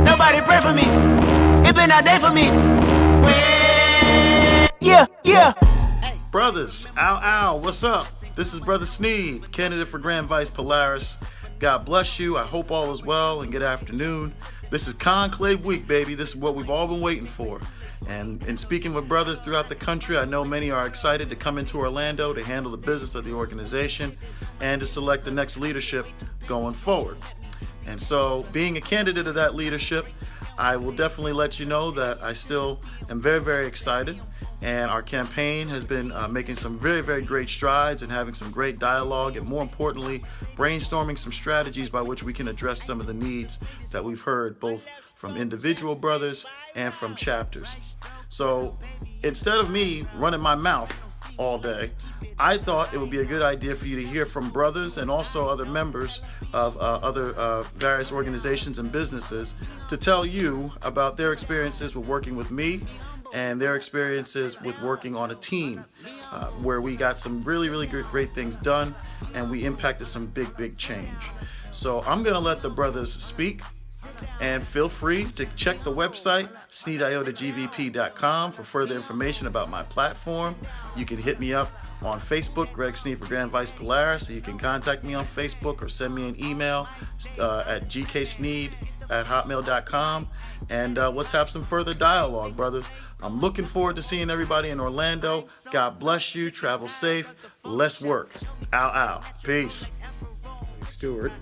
Nobody pray for me. It been a day for me. Yeah. Brothers, ow, what's up? This is Brother Sneed, candidate for Grand Vice Polaris. God bless you. I hope all is well and good afternoon. This is Conclave Week, baby. This is what we've all been waiting for. And in speaking with brothers throughout the country, I know many are excited to come into Orlando to handle the business of the organization and to select the next leadership going forward. And so, being a candidate of that leadership, I will definitely let you know that I still am very, very excited. And our campaign has been making some very, very great strides and having some great dialogue, and more importantly, brainstorming some strategies by which we can address some of the needs that we've heard both from individual brothers and from chapters. So instead of me running my mouth all day, I thought it would be a good idea for you to hear from brothers and also other members of other various organizations and businesses to tell you about their experiences with working with me and their experiences with working on a team where we got some really, really great things done and we impacted some big change. So I'm gonna let the brothers speak, and feel free to check the website sneediotagvp.com for further information about my platform. You can hit me up on Facebook, Greg Sneed for Grand Vice Polaris, so you can contact me on Facebook or send me an email at gksneed@hotmail.com, and let's have some further dialogue, brothers. I'm looking forward to seeing everybody in Orlando. God bless you. Travel safe. Let's work. Ow. Peace. Stewart.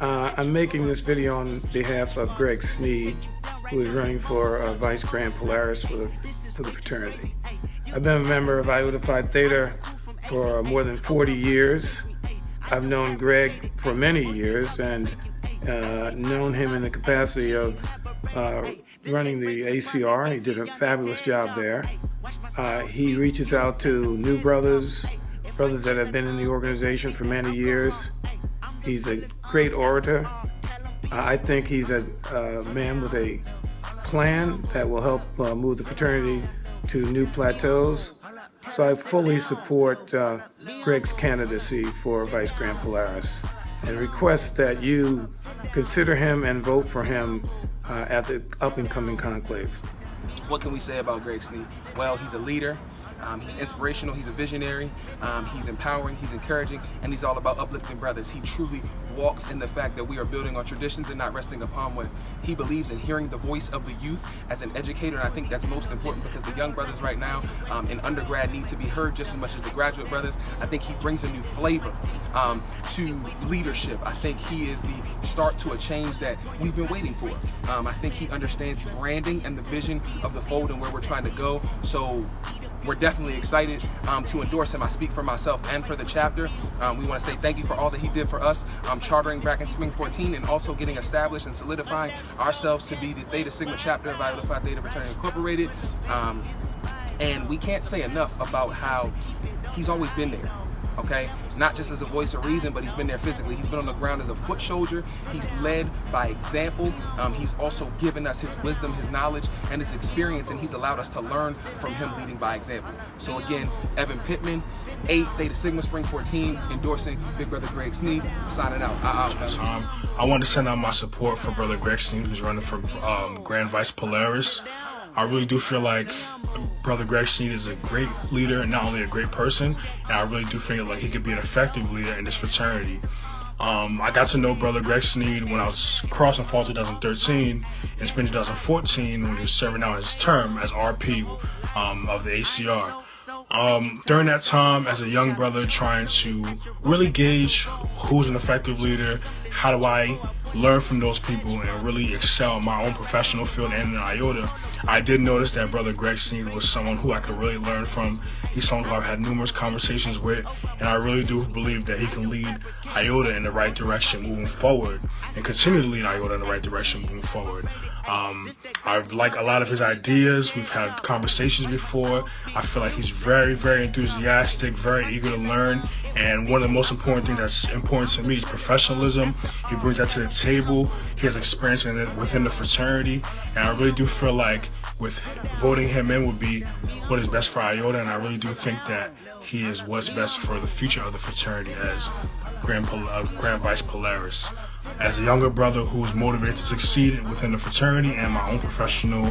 I'm making this video on behalf of Greg Sneed, who is running for Vice Grand Polaris for the fraternity. I've been a member of Iota Phi Theta for more than 40 years. I've known Greg for many years and known him in the capacity of running the ACR. He did a fabulous job there. He reaches out to new brothers that have been in the organization for many years. He's a great orator. I think he's a man with a plan that will help move the fraternity to new plateaus. So I fully support Greg's candidacy for Vice Grand Polaris and request that you consider him and vote for him at the up-and-coming conclave. What can we say about Greg Sneed? Well, he's a leader. He's inspirational, he's a visionary, he's empowering, he's encouraging, and he's all about uplifting brothers. He truly walks in the fact that we are building on traditions and not resting upon one. He believes in hearing the voice of the youth as an educator, and I think that's most important because the young brothers right now in undergrad need to be heard just as much as the graduate brothers. I think he brings a new flavor to leadership. I think he is the start to a change that we've been waiting for. I think he understands branding and the vision of the fold and where we're trying to go. So we're definitely excited to endorse him. I speak for myself and for the chapter. We want to say thank you for all that he did for us, chartering back in Spring 14 and also getting established and solidifying ourselves to be the Theta Sigma chapter of Iota Phi Theta Fraternity Incorporated. And we can't say enough about how he's always been there. Okay, not just as a voice of reason, but he's been there physically. He's been on the ground as a foot soldier. He's led by example. He's also given us his wisdom, his knowledge, and his experience, and he's allowed us to learn from him leading by example. So again, Evan Pittman, 8 Theta Sigma Spring 14, endorsing Big Brother Greg Sneed, signing out. I want to send out my support for Brother Greg Sneed, who's running for Grand Vice Polaris. I really do feel like Brother Greg Sneed is a great leader and not only a great person, and I really do feel like he could be an effective leader in this fraternity. I got to know Brother Greg Sneed when I was crossing fall 2013 and spring 2014 when he was serving out his term as RP of the ACR. During that time, as a young brother trying to really gauge who's an effective leader, how do I learn from those people and really excel in my own professional field and in Iota, I did notice that Brother Greg Sneed was someone who I could really learn from. He's someone who I've had numerous conversations with, and I really do believe that he can lead Iota in the right direction moving forward and continue to lead Iota in the right direction moving forward. I like a lot of his ideas. We've had conversations before. I feel like he's very, very enthusiastic, very eager to learn. And one of the most important things that's important to me is professionalism. He brings that to the table. He has experience within the fraternity. And I really do feel like with voting him in would be what is best for Iota. And I really do think that he is what's best for the future of the fraternity as Grand Vice Polaris. As a younger brother who's motivated to succeed within the fraternity and my own professional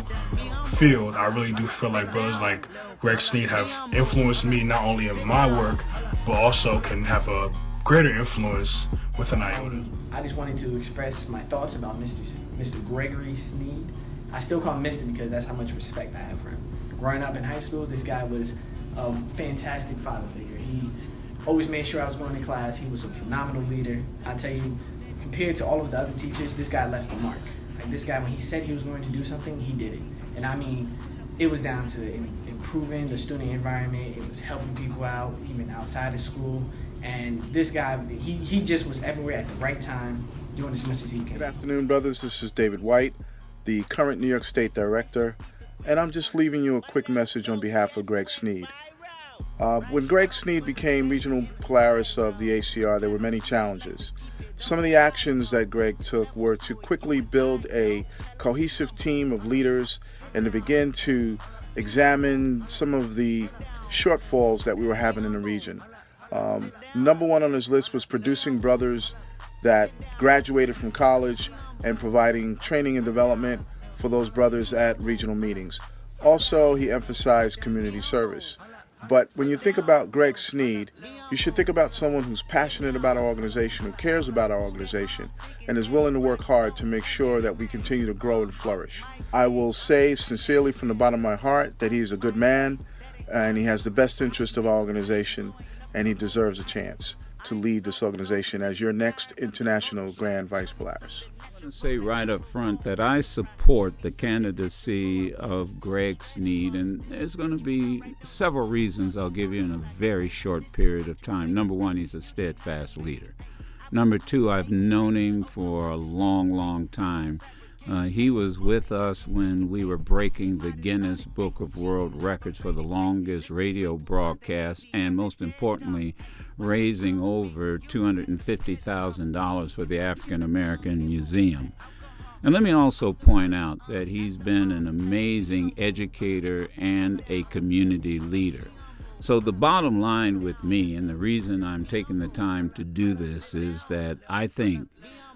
field, I really do feel like brothers like Greg Sneed have influenced me not only in my work, but also can have a greater influence within IOTA. I just wanted to express my thoughts about Mr. Gregory Sneed. I still call him Mr. because that's how much respect I have for him. Growing up in high school, this guy was a fantastic father figure. He always made sure I was going to class. He was a phenomenal leader. I tell you, compared to all of the other teachers, this guy left a mark. Like, this guy, when he said he was going to do something, he did it. And I mean, it was down to improving the student environment. It was helping people out, even outside of school. And this guy, he just was everywhere at the right time, doing as much as he can. Good afternoon, brothers. This is David White, the current New York State Director, and I'm just leaving you a quick message on behalf of Greg Sneed. When Greg Sneed became Regional Polaris of the ACR, there were many challenges. Some of the actions that Greg took were to quickly build a cohesive team of leaders and to begin to examine some of the shortfalls that we were having in the region. Number one on his list was producing brothers that graduated from college and providing training and development for those brothers at regional meetings. Also, he emphasized community service. But when you think about Greg Sneed, you should think about someone who's passionate about our organization, who cares about our organization, and is willing to work hard to make sure that we continue to grow and flourish. I will say sincerely from the bottom of my heart that he's a good man, and he has the best interest of our organization, and he deserves a chance to lead this organization as your next International Grand Vice Polaris. I want to say right up front that I support the candidacy of Greg Sneed, and there's going to be several reasons I'll give you in a very short period of time. Number one, he's a steadfast leader. Number two, I've known him for a long, long time. He was with us when we were breaking the Guinness Book of World Records for the longest radio broadcast, and most importantly, raising over $250,000 for the African American Museum. And let me also point out that he's been an amazing educator and a community leader. So the bottom line with me, and the reason I'm taking the time to do this, is that I think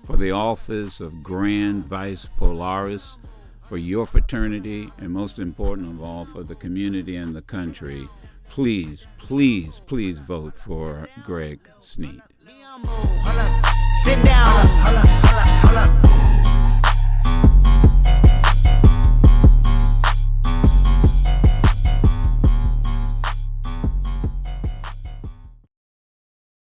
for the office of Grand Vice Polaris, for your fraternity, and most important of all, for the community and the country, please, please, please vote for Greg Sneed. Sit down.